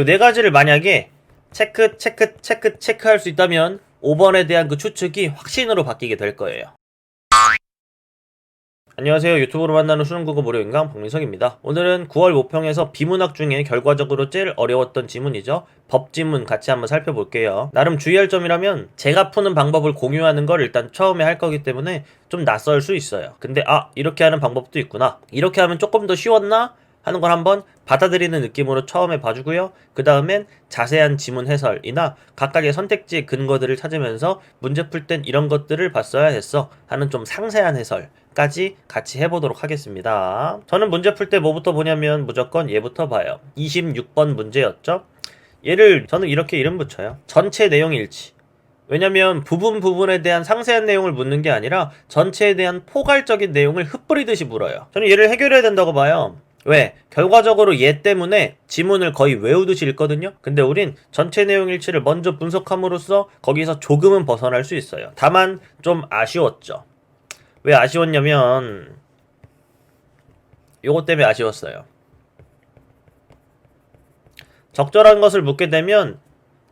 이 네 가지를 만약에 체크할 수 있다면 5번에 대한 그 추측이 확신으로 바뀌게 될 거예요. 안녕하세요. 유튜브로 만나는 수능국어 무료인강 박민석입니다. 오늘은 9월 모평에서 비문학 중에 결과적으로 제일 어려웠던 지문이죠. 법지문 같이 한번 살펴볼게요. 나름 주의할 점이라면 제가 푸는 방법을 공유하는 걸 일단 처음에 할 거기 때문에 좀 낯설 수 있어요. 근데 이렇게 하는 방법도 있구나. 이렇게 하면 조금 더 쉬웠나? 하는 걸 한번 받아들이는 느낌으로 처음에 봐주고요. 그 다음엔 자세한 지문 해설이나 각각의 선택지의 근거들을 찾으면서 문제 풀 땐 이런 것들을 봤어야 했어 하는 좀 상세한 해설까지 같이 해보도록 하겠습니다. 저는 문제 풀 때 뭐부터 보냐면 무조건 얘부터 봐요. 26번 문제였죠. 얘를 저는 이렇게 이름 붙여요. 전체 내용 일치. 왜냐면 부분에 대한 상세한 내용을 묻는 게 아니라 전체에 대한 포괄적인 내용을 흩뿌리듯이 물어요. 저는 얘를 해결해야 된다고 봐요. 왜? 결과적으로 얘 때문에 지문을 거의 외우듯이 읽거든요. 근데 우린 전체 내용 일치를 먼저 분석함으로써 거기서 조금은 벗어날 수 있어요. 다만 좀 아쉬웠죠. 왜 아쉬웠냐면 요것 때문에 아쉬웠어요. 적절한 것을 묻게 되면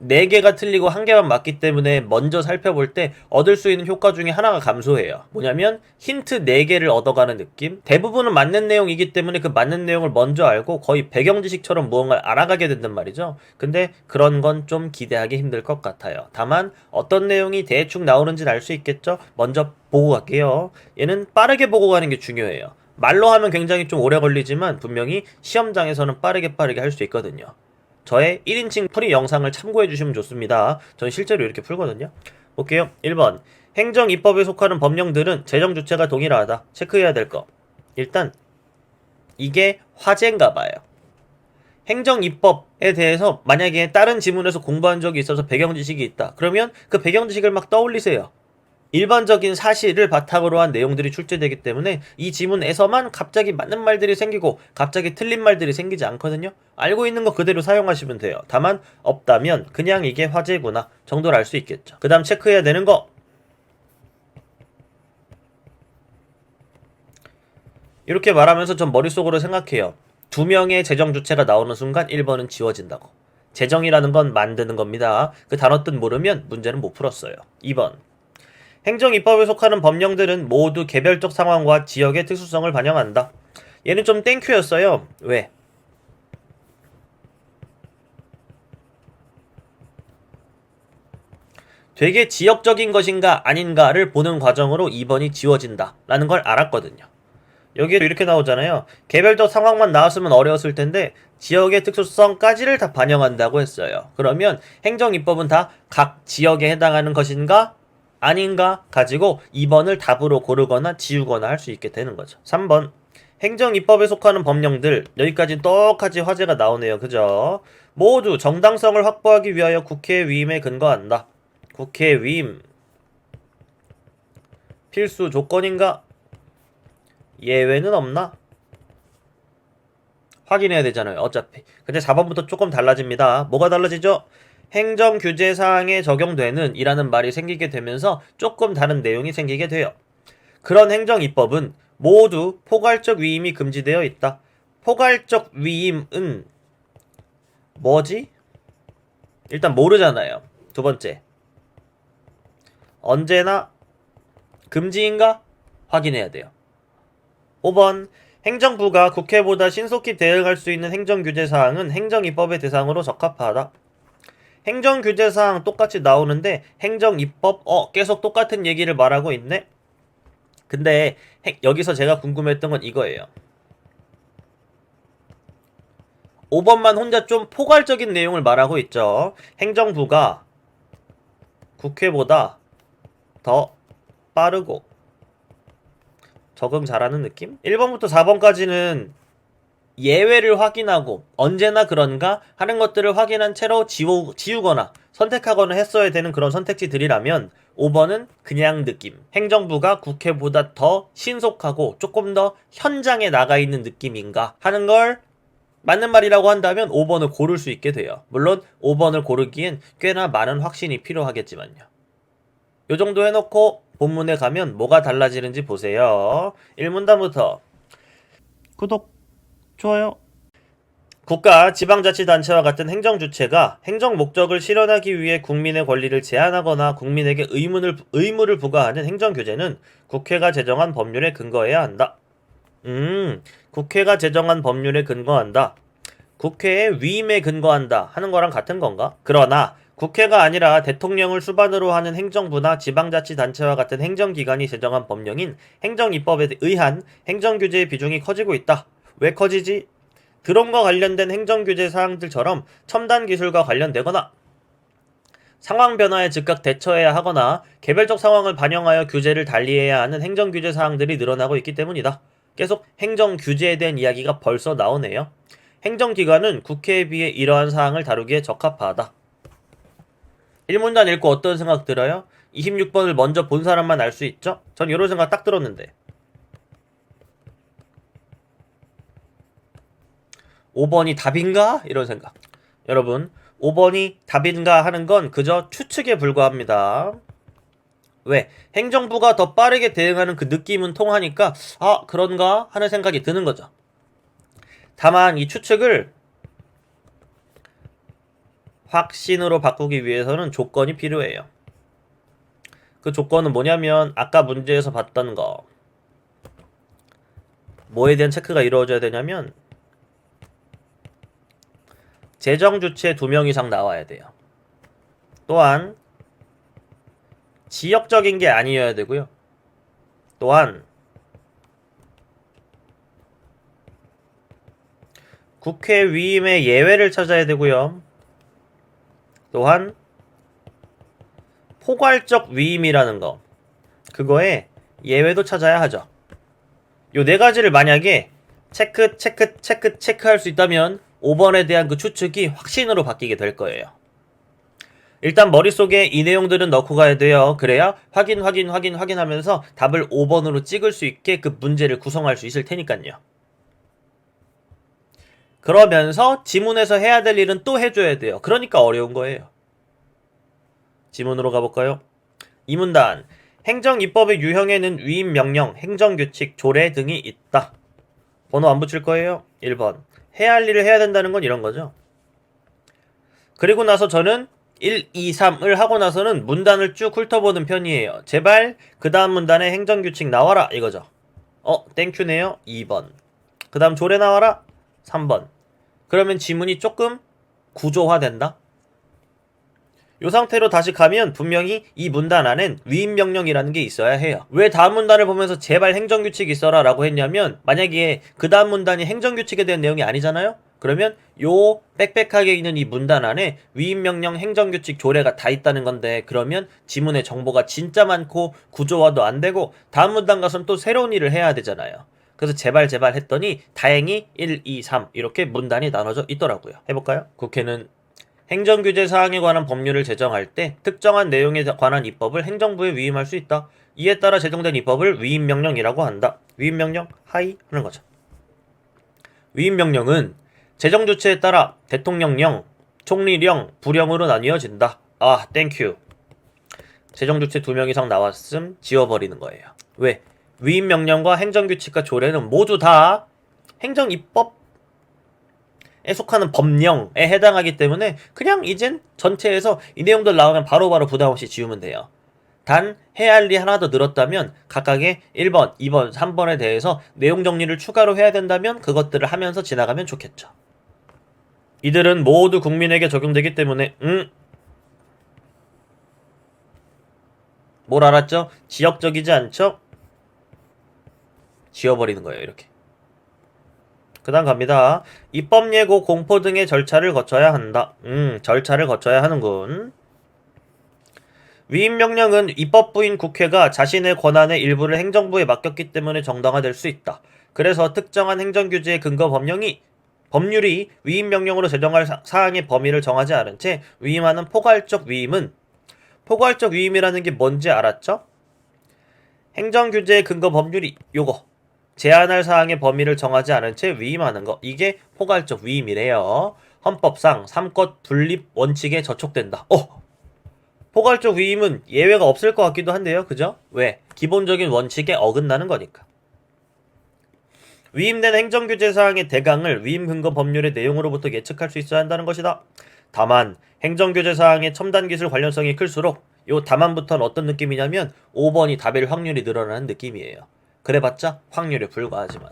4개가 틀리고 1개만 맞기 때문에 먼저 살펴볼 때 얻을 수 있는 효과 중에 하나가 감소해요. 뭐냐면 힌트 4개를 얻어가는 느낌? 대부분은 맞는 내용이기 때문에 그 맞는 내용을 먼저 알고 거의 배경지식처럼 무언가를 알아가게 된단 말이죠. 근데 그런 건 좀 기대하기 힘들 것 같아요. 다만 어떤 내용이 대충 나오는지는 알 수 있겠죠? 먼저 보고 갈게요. 얘는 빠르게 보고 가는 게 중요해요. 말로 하면 굉장히 좀 오래 걸리지만 분명히 시험장에서는 빠르게 할 수 있거든요. 저의 1인칭 풀이 영상을 참고해 주시면 좋습니다. 전 실제로 이렇게 풀거든요. 볼게요. 1번. 행정 입법에 속하는 법령들은 재정 주체가 동일하다. 체크해야 될 거. 일단 이게 화제인가 봐요. 행정 입법에 대해서 만약에 다른 지문에서 공부한 적이 있어서 배경 지식이 있다. 그러면 그 배경 지식을 막 떠올리세요. 일반적인 사실을 바탕으로 한 내용들이 출제되기 때문에 이 지문에서만 갑자기 맞는 말들이 생기고 갑자기 틀린 말들이 생기지 않거든요. 알고 있는 거 그대로 사용하시면 돼요. 다만 없다면 그냥 이게 화제구나 정도를 알 수 있겠죠. 그 다음 체크해야 되는 거, 이렇게 말하면서 전 머릿속으로 생각해요. 2명의 재정 주체가 나오는 순간 1번은 지워진다고. 재정이라는 건 만드는 겁니다. 그 단어 뜻 모르면 문제는 못 풀었어요. 2번. 행정입법에 속하는 법령들은 모두 개별적 상황과 지역의 특수성을 반영한다. 얘는 좀 땡큐였어요. 왜? 되게 지역적인 것인가 아닌가를 보는 과정으로 2번이 지워진다 라는 걸 알았거든요. 여기에도 이렇게 나오잖아요. 개별적 상황만 나왔으면 어려웠을 텐데 지역의 특수성까지를 다 반영한다고 했어요. 그러면 행정입법은 다 각 지역에 해당하는 것인가 아닌가 가지고 2번을 답으로 고르거나 지우거나 할 수 있게 되는 거죠. 3번. 행정입법에 속하는 법령들, 여기까지 똑같이 화제가 나오네요. 그죠? 모두 정당성을 확보하기 위하여 국회 위임에 근거한다. 국회 위임 필수 조건인가? 예외는 없나? 확인해야 되잖아요. 어차피. 근데 4번부터 조금 달라집니다. 뭐가 달라지죠? 행정규제사항에 적용되는 이라는 말이 생기게 되면서 조금 다른 내용이 생기게 돼요. 그런 행정입법은 모두 포괄적 위임이 금지되어 있다. 포괄적 위임은 뭐지? 일단 모르잖아요. 두 번째. 언제나 금지인가? 확인해야 돼요. 5번. 행정부가 국회보다 신속히 대응할 수 있는 행정규제사항은 행정입법의 대상으로 적합하다. 행정규제사항 똑같이 나오는데 행정입법 계속 똑같은 얘기를 말하고 있네. 근데 여기서 제가 궁금했던 건 이거예요. 5번만 혼자 좀 포괄적인 내용을 말하고 있죠. 행정부가 국회보다 더 빠르고 적응 잘하는 느낌? 1번부터 4번까지는 예외를 확인하고 언제나 그런가 하는 것들을 확인한 채로 지우거나 선택하거나 했어야 되는 그런 선택지들이라면 5번은 그냥 느낌. 행정부가 국회보다 더 신속하고 조금 더 현장에 나가 있는 느낌인가 하는 걸 맞는 말이라고 한다면 5번을 고를 수 있게 돼요. 물론 5번을 고르기엔 꽤나 많은 확신이 필요하겠지만요. 요 정도 해놓고 본문에 가면 뭐가 달라지는지 보세요. 1문단부터 구독, 좋아요. 국가, 지방자치단체와 같은 행정주체가 행정 목적을 실현하기 위해 국민의 권리를 제한하거나 국민에게 의무를 부과하는 행정규제는 국회가 제정한 법률에 근거해야 한다. 국회가 제정한 법률에 근거한다. 국회의 위임에 근거한다 하는 거랑 같은 건가? 그러나 국회가 아니라 대통령을 수반으로 하는 행정부나 지방자치단체와 같은 행정기관이 제정한 법령인 행정입법에 의한 행정규제의 비중이 커지고 있다. 왜 커지지? 드론과 관련된 행정규제 사항들처럼 첨단 기술과 관련되거나 상황 변화에 즉각 대처해야 하거나 개별적 상황을 반영하여 규제를 달리해야 하는 행정규제 사항들이 늘어나고 있기 때문이다. 계속 행정규제에 대한 이야기가 벌써 나오네요. 행정기관은 국회에 비해 이러한 사항을 다루기에 적합하다. 1문단 읽고 어떤 생각 들어요? 26번을 먼저 본 사람만 알 수 있죠? 전 이런 생각 딱 들었는데 5번이 답인가? 이런 생각. 여러분 5번이 답인가 하는 건 그저 추측에 불과합니다. 왜? 행정부가 더 빠르게 대응하는 그 느낌은 통하니까 아 그런가 하는 생각이 드는 거죠. 다만 이 추측을 확신으로 바꾸기 위해서는 조건이 필요해요. 그 조건은 뭐냐면 아까 문제에서 봤던 거 뭐에 대한 체크가 이루어져야 되냐면 재정주체 2명 이상 나와야 돼요. 또한 지역적인 게 아니어야 되고요. 또한 국회 위임의 예외를 찾아야 되고요. 또한 포괄적 위임이라는 거 그거에 예외도 찾아야 하죠. 요 네 가지를 만약에 체크할 수 있다면 5번에 대한 그 추측이 확신으로 바뀌게 될 거예요. 일단 머릿속에 이 내용들은 넣고 가야 돼요. 그래야 확인하면서 답을 5번으로 찍을 수 있게 그 문제를 구성할 수 있을 테니까요. 그러면서 지문에서 해야 될 일은 또 해줘야 돼요. 그러니까 어려운 거예요. 지문으로 가볼까요? 이 문단 행정입법의 유형에는 위임명령, 행정규칙, 조례 등이 있다. 번호 안 붙일 거예요? 1번 해야 할 일을 해야 된다는 건 이런 거죠. 그리고 나서 저는 1, 2, 3을 하고 나서는 문단을 쭉 훑어보는 편이에요. 제발 그 다음 문단에 행정규칙 나와라 이거죠. 땡큐네요. 2번. 그 다음 조례 나와라. 3번. 그러면 지문이 조금 구조화된다. 이 상태로 다시 가면 분명히 이 문단 안엔 위임명령이라는 게 있어야 해요. 왜 다음 문단을 보면서 제발 행정규칙 있어라 라고 했냐면 만약에 그 다음 문단이 행정규칙에 대한 내용이 아니잖아요? 그러면 요 빽빽하게 있는 이 문단 안에 위임명령, 행정규칙, 조례가 다 있다는 건데 그러면 지문의 정보가 진짜 많고 구조화도 안 되고 다음 문단 가서는 또 새로운 일을 해야 되잖아요. 그래서 제발 했더니 다행히 1, 2, 3 이렇게 문단이 나눠져 있더라고요. 해볼까요? 국회는 행정규제 사항에 관한 법률을 제정할 때 특정한 내용에 관한 입법을 행정부에 위임할 수 있다. 이에 따라 제정된 입법을 위임명령이라고 한다. 위임명령 하이 하는 거죠. 위임명령은 재정조치에 따라 대통령령, 총리령, 부령으로 나뉘어진다. 아, 땡큐. 재정조치 2명 이상 나왔음 지워버리는 거예요. 왜? 위임명령과 행정규칙과 조례는 모두 다 행정입법에 속하는 법령에 해당하기 때문에 그냥 이젠 전체에서 이 내용들 나오면 바로바로 부담없이 지우면 돼요. 단 해야 할 일이 하나 더 늘었다면 각각의 1번, 2번, 3번에 대해서 내용 정리를 추가로 해야 된다면 그것들을 하면서 지나가면 좋겠죠. 이들은 모두 국민에게 적용되기 때문에 뭘 알았죠? 지역적이지 않죠? 지워버리는 거예요. 이렇게. 그 다음 갑니다. 입법 예고, 공포 등의 절차를 거쳐야 한다. 절차를 거쳐야 하는군. 위임명령은 입법부인 국회가 자신의 권한의 일부를 행정부에 맡겼기 때문에 정당화될 수 있다. 그래서 특정한 행정규제의 근거 법률이 위임명령으로 제정할 사항의 범위를 정하지 않은 채 위임하는 포괄적 위임이라는 게 뭔지 알았죠? 행정규제의 근거 법률이 요거 제한할 사항의 범위를 정하지 않은 채 위임하는 거 이게 포괄적 위임이래요. 헌법상 3권 분립 원칙에 저촉된다. 포괄적 위임은 예외가 없을 것 같기도 한데요. 그죠? 왜? 기본적인 원칙에 어긋나는 거니까. 위임된 행정규제 사항의 대강을 위임 근거 법률의 내용으로부터 예측할 수 있어야 한다는 것이다. 다만 행정규제 사항의 첨단 기술 관련성이 클수록 요 다만부터는 어떤 느낌이냐면 5번이 답일 확률이 늘어나는 느낌이에요. 그래봤자 확률에 불과하지만.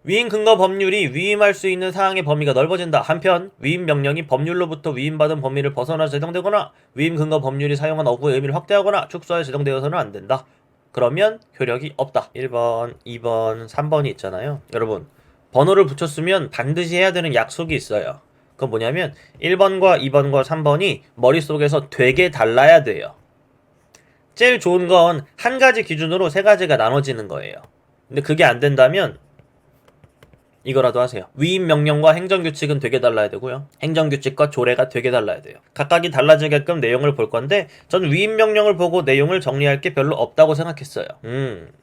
위임 근거 법률이 위임할 수 있는 사항의 범위가 넓어진다. 한편 위임 명령이 법률로부터 위임받은 범위를 벗어나 제정되거나 위임 근거 법률이 사용한 어구의 의미를 확대하거나 축소하여 제정되어서는 안 된다. 그러면 효력이 없다. 1번, 2번, 3번이 있잖아요. 여러분, 번호를 붙였으면 반드시 해야 되는 약속이 있어요. 그건 뭐냐면 1번과 2번과 3번이 머릿속에서 되게 달라야 돼요. 제일 좋은 건 한 가지 기준으로 세 가지가 나눠지는 거예요. 근데 그게 안 된다면 이거라도 하세요. 위임 명령과 행정규칙은 되게 달라야 되고요. 행정규칙과 조례가 되게 달라야 돼요. 각각이 달라지게끔 내용을 볼 건데 전 위임 명령을 보고 내용을 정리할 게 별로 없다고 생각했어요.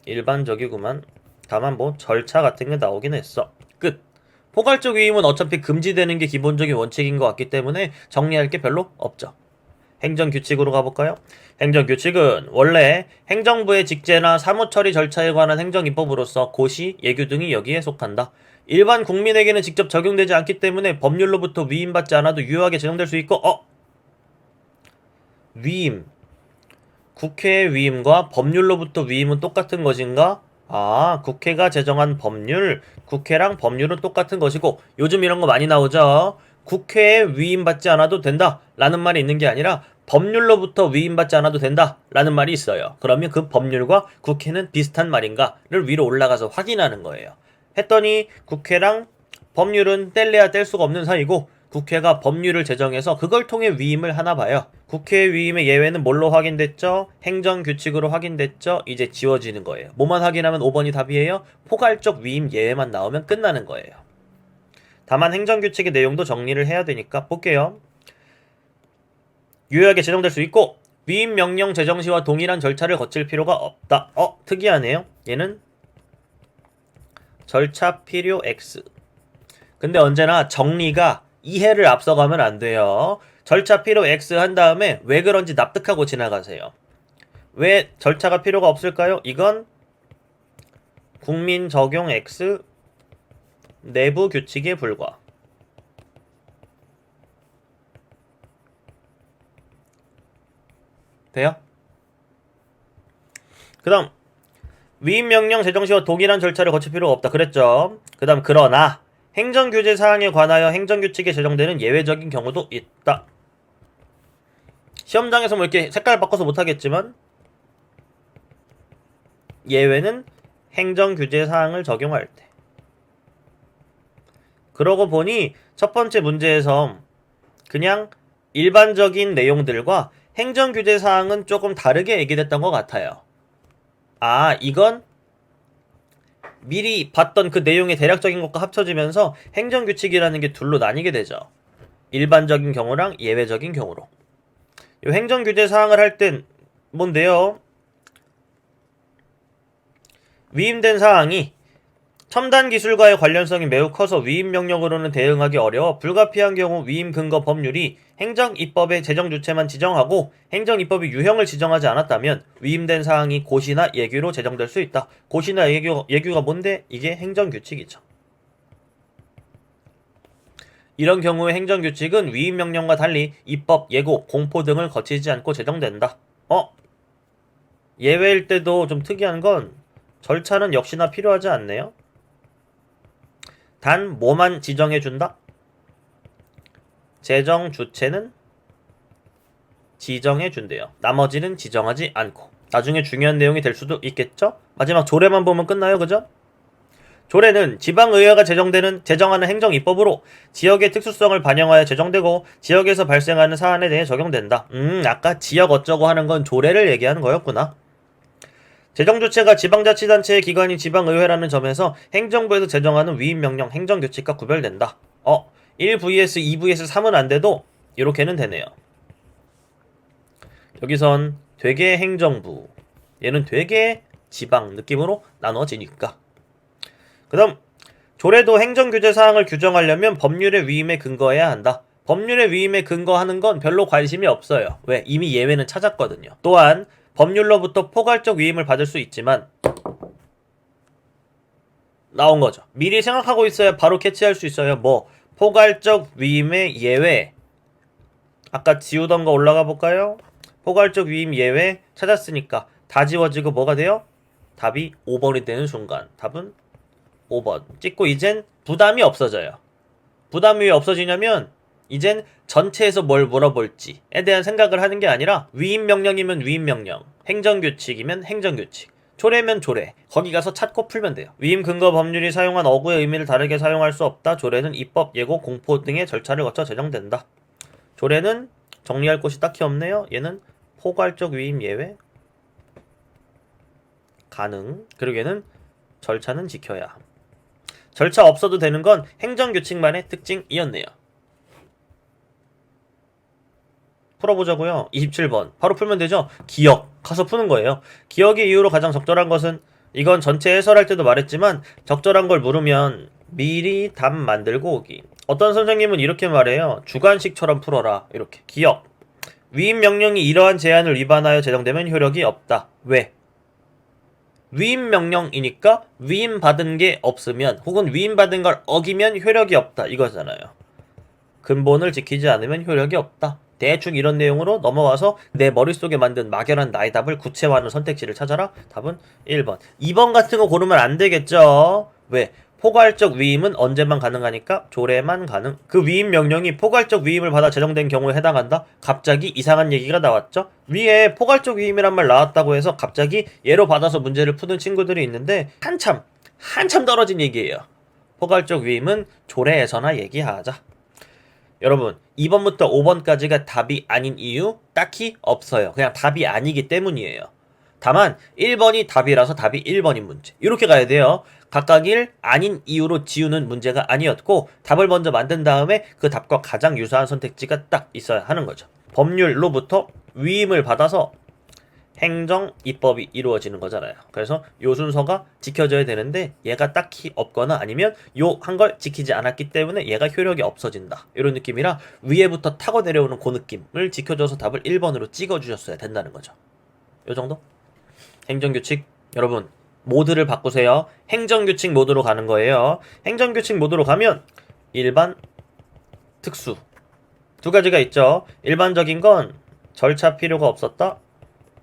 일반적이구만. 다만 뭐 절차 같은 게 나오긴 했어. 끝. 포괄적 위임은 어차피 금지되는 게 기본적인 원칙인 것 같기 때문에 정리할 게 별로 없죠. 행정규칙으로 가볼까요? 행정규칙은 원래 행정부의 직제나 사무처리 절차에 관한 행정입법으로서 고시, 예규 등이 여기에 속한다. 일반 국민에게는 직접 적용되지 않기 때문에 법률로부터 위임받지 않아도 유효하게 제정될 수 있고 위임 국회의 위임과 법률로부터 위임은 똑같은 것인가? 국회가 제정한 법률, 국회랑 법률은 똑같은 것이고 요즘 이런 거 많이 나오죠. 국회에 위임받지 않아도 된다 라는 말이 있는 게 아니라 법률로부터 위임받지 않아도 된다 라는 말이 있어요. 그러면 그 법률과 국회는 비슷한 말인가를 위로 올라가서 확인하는 거예요. 했더니 국회랑 법률은 뗄래야 뗄 수가 없는 사이고 국회가 법률을 제정해서 그걸 통해 위임을 하나 봐요. 국회 위임의 예외는 뭘로 확인됐죠? 행정규칙으로 확인됐죠? 이제 지워지는 거예요. 뭐만 확인하면 5번이 답이에요? 포괄적 위임 예외만 나오면 끝나는 거예요. 다만 행정규칙의 내용도 정리를 해야 되니까 볼게요. 유효하게 제정될 수 있고 위임 명령 제정 시와 동일한 절차를 거칠 필요가 없다. 특이하네요. 얘는 절차 필요 X. 근데 언제나 정리가 이해를 앞서가면 안 돼요. 절차 필요 X 한 다음에 왜 그런지 납득하고 지나가세요. 왜 절차가 필요가 없을까요? 이건 국민 적용 X 내부 규칙에 불과. 돼요? 그 다음 위임명령 제정시와 동일한 절차를 거칠 필요가 없다. 그랬죠? 그 다음 그러나 행정규제 사항에 관하여 행정규칙에 제정되는 예외적인 경우도 있다. 시험장에서 뭐 이렇게 색깔 바꿔서 못하겠지만 예외는 행정규제 사항을 적용할 때. 그러고 보니 첫 번째 문제에서 그냥 일반적인 내용들과 행정규제 사항은 조금 다르게 얘기됐던 것 같아요. 이건 미리 봤던 그 내용의 대략적인 것과 합쳐지면서 행정규칙이라는 게 둘로 나뉘게 되죠. 일반적인 경우랑 예외적인 경우로. 이 행정규제 사항을 할 땐 뭔데요? 위임된 사항이 첨단 기술과의 관련성이 매우 커서 위임 명령으로는 대응하기 어려워 불가피한 경우 위임 근거 법률이 행정입법의 제정 주체만 지정하고 행정입법이 유형을 지정하지 않았다면 위임된 사항이 고시나 예규로 제정될 수 있다. 고시나 예규가 뭔데? 이게 행정규칙이죠. 이런 경우에 행정규칙은 위임 명령과 달리 입법, 예고, 공포 등을 거치지 않고 제정된다. 예외일 때도 좀 특이한 건 절차는 역시나 필요하지 않네요. 단 뭐만 지정해준다? 제정 주체는 지정해준대요. 나머지는 지정하지 않고. 나중에 중요한 내용이 될 수도 있겠죠? 마지막 조례만 보면 끝나요. 그죠? 조례는 지방의회가 제정하는 행정입법으로 지역의 특수성을 반영하여 제정되고 지역에서 발생하는 사안에 대해 적용된다. 아까 지역 어쩌고 하는 건 조례를 얘기하는 거였구나. 제정주체가 지방자치단체의 기관인 지방의회라는 점에서 행정부에서 제정하는 위임명령, 행정규칙과 구별된다. 1 vs 2 vs 3은 안 돼도 이렇게는 되네요. 여기선 되게 행정부, 얘는 되게 지방 느낌으로 나눠지니까. 그 다음 조례도 행정규제 사항을 규정하려면 법률의 위임에 근거해야 한다. 법률의 위임에 근거하는 건 별로 관심이 없어요. 왜? 이미 예외는 찾았거든요. 또한 법률로부터 포괄적 위임을 받을 수 있지만 나온 거죠. 미리 생각하고 있어야 바로 캐치할 수 있어요. 뭐 포괄적 위임의 예외. 아까 지우던 거 올라가 볼까요? 포괄적 위임 예외 찾았으니까 다 지워지고 뭐가 돼요? 답이 5번이 되는 순간 답은 5번 찍고 이젠 부담이 없어져요. 부담이 왜 없어지냐면 이젠 전체에서 뭘 물어볼지에 대한 생각을 하는 게 아니라 위임명령이면 위임명령, 행정규칙이면 행정규칙, 조례면 조례, 거기 가서 찾고 풀면 돼요. 위임 근거 법률이 사용한 어구의 의미를 다르게 사용할 수 없다. 조례는 입법, 예고, 공포 등의 절차를 거쳐 제정된다. 조례는 정리할 곳이 딱히 없네요. 얘는 포괄적 위임 예외 가능. 그리고 얘는 절차는 지켜야 함. 절차 없어도 되는 건 행정규칙만의 특징이었네요. 풀어보자고요. 27번. 바로 풀면 되죠? 기억. 가서 푸는 거예요. 기억의 이유로 가장 적절한 것은 이건 전체 해설할 때도 말했지만 적절한 걸 물으면 미리 답 만들고 오기. 어떤 선생님은 이렇게 말해요. 주관식처럼 풀어라. 이렇게. 기억. 위임 명령이 이러한 제한을 위반하여 제정되면 효력이 없다. 왜? 위임 명령이니까 위임 받은 게 없으면 혹은 위임 받은 걸 어기면 효력이 없다. 이거잖아요. 근본을 지키지 않으면 효력이 없다. 대충 이런 내용으로 넘어와서 내 머릿속에 만든 막연한 나의 답을 구체화하는 선택지를 찾아라. 답은 1번. 2번 같은 거 고르면 안 되겠죠? 왜? 포괄적 위임은 언제만 가능하니까 조례만 가능. 그 위임 명령이 포괄적 위임을 받아 제정된 경우에 해당한다? 갑자기 이상한 얘기가 나왔죠? 위에 포괄적 위임이란 말 나왔다고 해서 갑자기 예로 받아서 문제를 푸는 친구들이 있는데 한참 떨어진 얘기예요. 포괄적 위임은 조례에서나 얘기하자. 여러분 2번부터 5번까지가 답이 아닌 이유 딱히 없어요. 그냥 답이 아니기 때문이에요. 다만 1번이 답이라서 답이 1번인 문제. 이렇게 가야 돼요. 각각 1 아닌 이유로 지우는 문제가 아니었고 답을 먼저 만든 다음에 그 답과 가장 유사한 선택지가 딱 있어야 하는 거죠. 법률로부터 위임을 받아서 행정, 입법이 이루어지는 거잖아요. 그래서 요 순서가 지켜져야 되는데 얘가 딱히 없거나 아니면 요 한 걸 지키지 않았기 때문에 얘가 효력이 없어진다. 이런 느낌이라 위에부터 타고 내려오는 그 느낌을 지켜줘서 답을 1번으로 찍어주셨어야 된다는 거죠. 요 정도? 행정규칙 여러분 모드를 바꾸세요. 행정규칙 모드로 가는 거예요. 행정규칙 모드로 가면 일반, 특수 두 가지가 있죠. 일반적인 건 절차 필요가 없었다.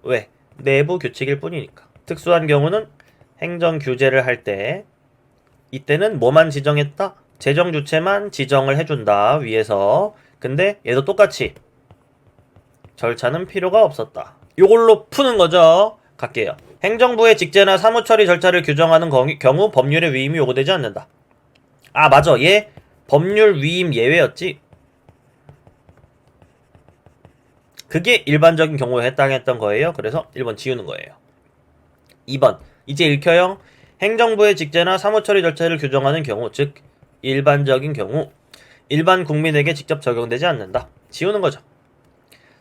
왜? 내부 규칙일 뿐이니까. 특수한 경우는 행정 규제를 할 때 이때는 뭐만 지정했다? 재정 주체만 지정을 해준다. 위에서. 근데 얘도 똑같이 절차는 필요가 없었다. 요걸로 푸는 거죠. 갈게요. 행정부의 직제나 사무처리 절차를 규정하는 경우 법률의 위임이 요구되지 않는다. 아 맞아. 얘 법률 위임 예외였지. 그게 일반적인 경우에 해당했던 거예요. 그래서 1번 지우는 거예요. 2번 이제 읽혀요. 행정부의 직제나 사무처리 절차를 규정하는 경우 즉 일반적인 경우 일반 국민에게 직접 적용되지 않는다. 지우는 거죠.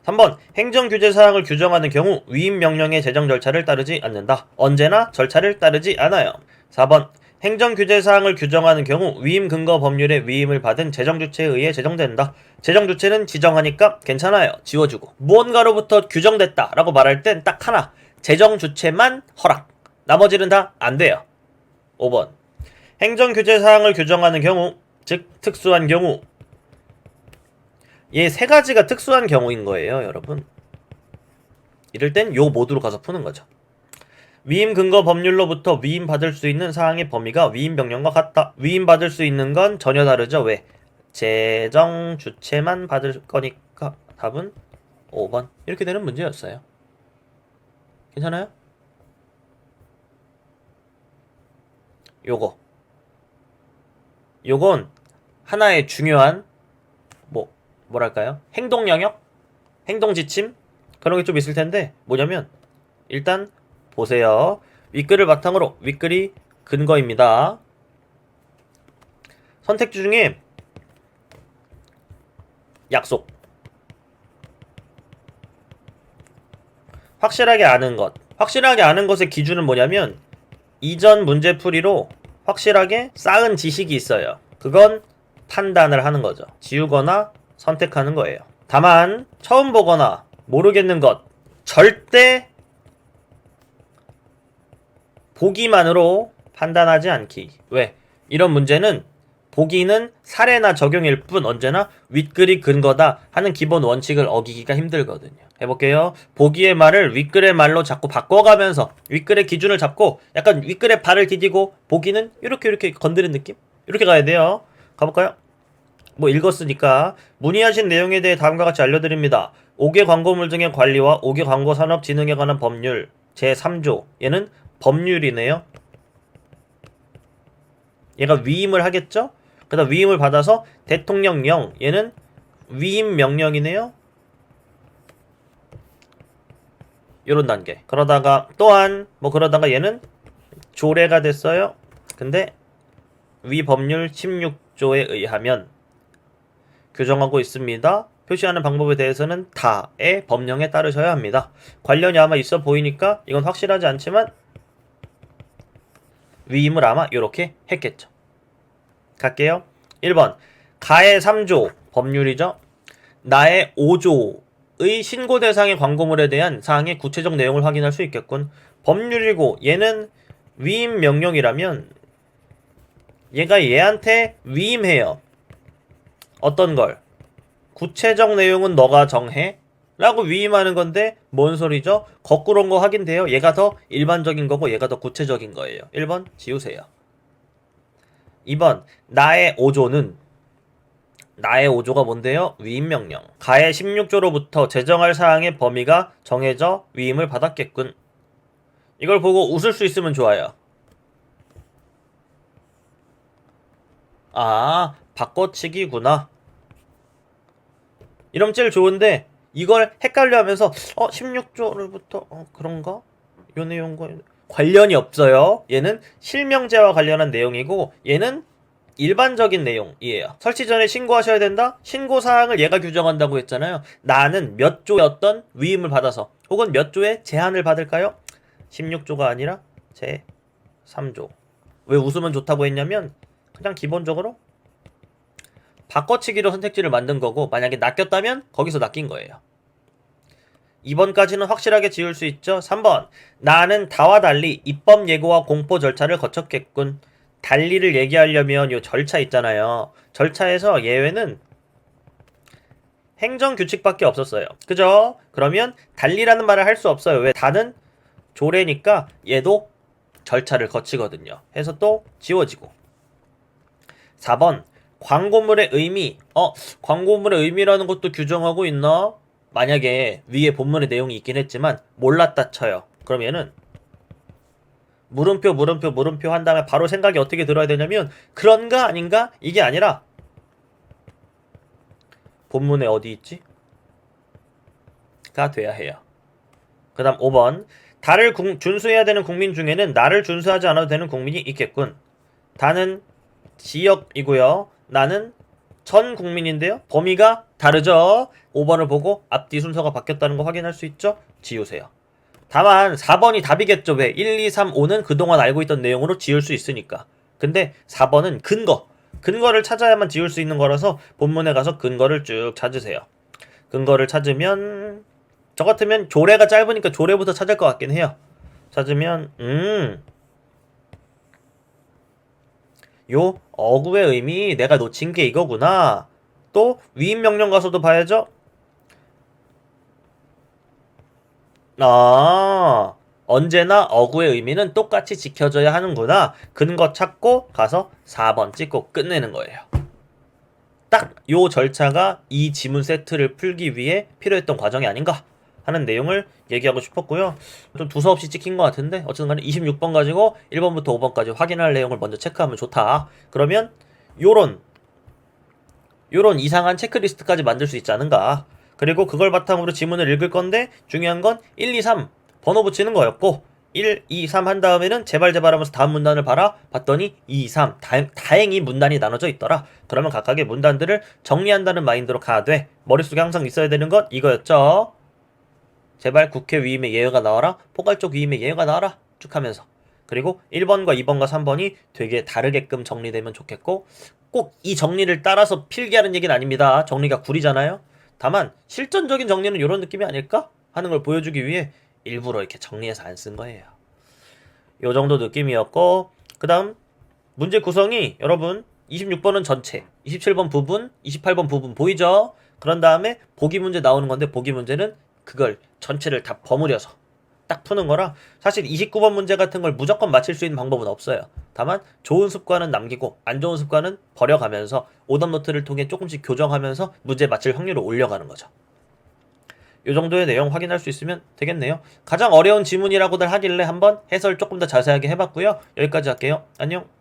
3번 행정규제사항을 규정하는 경우 위임명령의 제정 절차를 따르지 않는다. 언제나 절차를 따르지 않아요. 4번 행정규제사항을 규정하는 경우 위임 근거 법률의 위임을 받은 재정주체에 의해 제정된다. 재정주체는 지정하니까 괜찮아요. 지워주고. 무언가로부터 규정됐다 라고 말할 땐 딱 하나. 재정주체만 허락. 나머지는 다 안 돼요. 5번 행정규제사항을 규정하는 경우 즉 특수한 경우 얘 세 가지가 특수한 경우인 거예요, 여러분. 이럴 땐 요 모드로 가서 푸는 거죠. 위임 근거 법률로부터 위임받을 수 있는 사항의 범위가 위임 명령과 같다. 위임받을 수 있는 건 전혀 다르죠. 왜? 재정 주체만 받을 거니까 답은 5번. 이렇게 되는 문제였어요. 괜찮아요? 요건 하나의 중요한 뭐랄까요? 행동 영역? 행동 지침? 그런 게 좀 있을 텐데 뭐냐면 일단 보세요. 윗글을 바탕으로 윗글이 근거입니다. 선택지 중에 약속 확실하게 아는 것 확실하게 아는 것의 기준은 뭐냐면 이전 문제풀이로 확실하게 쌓은 지식이 있어요. 그건 판단을 하는 거죠. 지우거나 선택하는 거예요. 다만 처음 보거나 모르겠는 것 절대 보기만으로 판단하지 않기. 왜? 이런 문제는 보기는 사례나 적용일 뿐 언제나 윗글이 근거다 하는 기본 원칙을 어기기가 힘들거든요. 해볼게요. 보기의 말을 윗글의 말로 자꾸 바꿔가면서 윗글의 기준을 잡고 약간 윗글의 발을 디디고 보기는 이렇게 건드는 느낌? 이렇게 가야 돼요. 가볼까요? 뭐 읽었으니까 문의하신 내용에 대해 다음과 같이 알려드립니다. 5개 광고물 등의 관리와 5개 광고 산업 진흥에 관한 법률 제3조. 얘는 법률이네요. 얘가 위임을 하겠죠? 그 다음 위임을 받아서 대통령령. 얘는 위임 명령이네요. 요런 단계. 그러다가 또한 그러다가 얘는 조례가 됐어요. 근데 위 법률 16조에 의하면 규정하고 있습니다. 표시하는 방법에 대해서는 다의 법령에 따르셔야 합니다. 관련이 아마 있어 보이니까 이건 확실하지 않지만 위임을 아마 이렇게 했겠죠. 갈게요. 1번 가의 3조 법률이죠. 나의 5조의 신고 대상의 광고물에 대한 사항의 구체적 내용을 확인할 수 있겠군. 법률이고 얘는 위임 명령이라면 얘가 얘한테 위임해요. 어떤 걸? 구체적 내용은 너가 정해 라고 위임하는 건데 뭔 소리죠? 거꾸로 온 거 확인돼요. 얘가 더 일반적인 거고 얘가 더 구체적인 거예요. 1번 지우세요. 2번 나의 5조는 나의 5조가 뭔데요? 위임명령. 가의 16조로부터 제정할 사항의 범위가 정해져 위임을 받았겠군. 이걸 보고 웃을 수 있으면 좋아요. 아, 바꿔치기구나. 이러면 제일 좋은데 이걸 헷갈려 하면서 16조로부터 그런가? 요 내용과 관련이 없어요. 얘는 실명제와 관련한 내용이고 얘는 일반적인 내용이에요. 설치 전에 신고하셔야 된다? 신고사항을 얘가 규정한다고 했잖아요. 나는 몇 조의 어떤 위임을 받아서 혹은 몇 조의 제한을 받을까요? 16조가 아니라 제3조. 왜 웃으면 좋다고 했냐면 그냥 기본적으로 바꿔치기로 선택지를 만든 거고 만약에 낚였다면 거기서 낚인 거예요. 2번까지는 확실하게 지울 수 있죠. 3번 나는 다와 달리 입법 예고와 공포 절차를 거쳤겠군. 달리를 얘기하려면 요 절차 있잖아요. 절차에서 예외는 행정규칙밖에 없었어요. 그죠? 그러면 달리라는 말을 할 수 없어요. 왜? 다는 조례니까 얘도 절차를 거치거든요. 해서 또 지워지고. 4번 광고물의 의미. 광고물의 의미라는 것도 규정하고 있나? 만약에 위에 본문의 내용이 있긴 했지만 몰랐다 쳐요. 그럼 얘는 물음표 한 다음에 바로 생각이 어떻게 들어야 되냐면 그런가 아닌가? 이게 아니라 본문에 어디 있지? 가 돼야 해요. 그 다음 5번 다를 준수해야 되는 국민 중에는 나를 준수하지 않아도 되는 국민이 있겠군. 다는 지역이고요. 나는 전 국민인데요. 범위가 다르죠. 5번을 보고 앞뒤 순서가 바뀌었다는 거 확인할 수 있죠. 지우세요. 다만 4번이 답이겠죠. 왜? 1, 2, 3, 5는 그동안 알고 있던 내용으로 지울 수 있으니까. 근데 4번은 근거를 찾아야만 지울 수 있는 거라서 본문에 가서 근거를 쭉 찾으세요. 근거를 찾으면 저 같으면 조례가 짧으니까 조례부터 찾을 것 같긴 해요. 찾으면 요 어구의 의미 내가 놓친 게 이거구나. 또 위임명령 가서도 봐야죠. 언제나 어구의 의미는 똑같이 지켜져야 하는구나. 근거 찾고 가서 4번 찍고 끝내는 거예요. 딱 요 절차가 이 지문 세트를 풀기 위해 필요했던 과정이 아닌가 하는 내용을 얘기하고 싶었고요. 좀 두서없이 찍힌 것 같은데 어쨌든 간에 26번 가지고 1번부터 5번까지 확인할 내용을 먼저 체크하면 좋다. 그러면 요런 이상한 체크리스트까지 만들 수 있지 않은가. 그리고 그걸 바탕으로 지문을 읽을 건데 중요한 건 1, 2, 3 번호 붙이는 거였고 1, 2, 3 한 다음에는 제발 하면서 다음 문단을 봐라. 봤더니 2, 3 다행히 문단이 나눠져 있더라. 그러면 각각의 문단들을 정리한다는 마인드로 가되 머릿속에 항상 있어야 되는 건 이거였죠. 제발 국회 위임의 예외가 나와라. 포괄적 위임의 예외가 나와라. 쭉 하면서. 그리고 1번과 2번과 3번이 되게 다르게끔 정리되면 좋겠고 꼭 이 정리를 따라서 필기하는 얘기는 아닙니다. 정리가 구리잖아요. 다만 실전적인 정리는 이런 느낌이 아닐까? 하는 걸 보여주기 위해 일부러 이렇게 정리해서 안 쓴 거예요. 요 정도 느낌이었고 그 그 다음 문제 구성이 여러분 26번은 전체, 27번 부분, 28번 부분 보이죠? 그런 다음에 보기 문제 나오는 건데 보기 문제는 그걸 전체를 다 버무려서 딱 푸는 거라 사실 29번 문제 같은 걸 무조건 맞힐 수 있는 방법은 없어요. 다만 좋은 습관은 남기고 안 좋은 습관은 버려가면서 오답노트를 통해 조금씩 교정하면서 문제 맞힐 확률을 올려가는 거죠. 이 정도의 내용 확인할 수 있으면 되겠네요. 가장 어려운 지문이라고들 하길래 한번 해설 조금 더 자세하게 해봤고요. 여기까지 할게요. 안녕.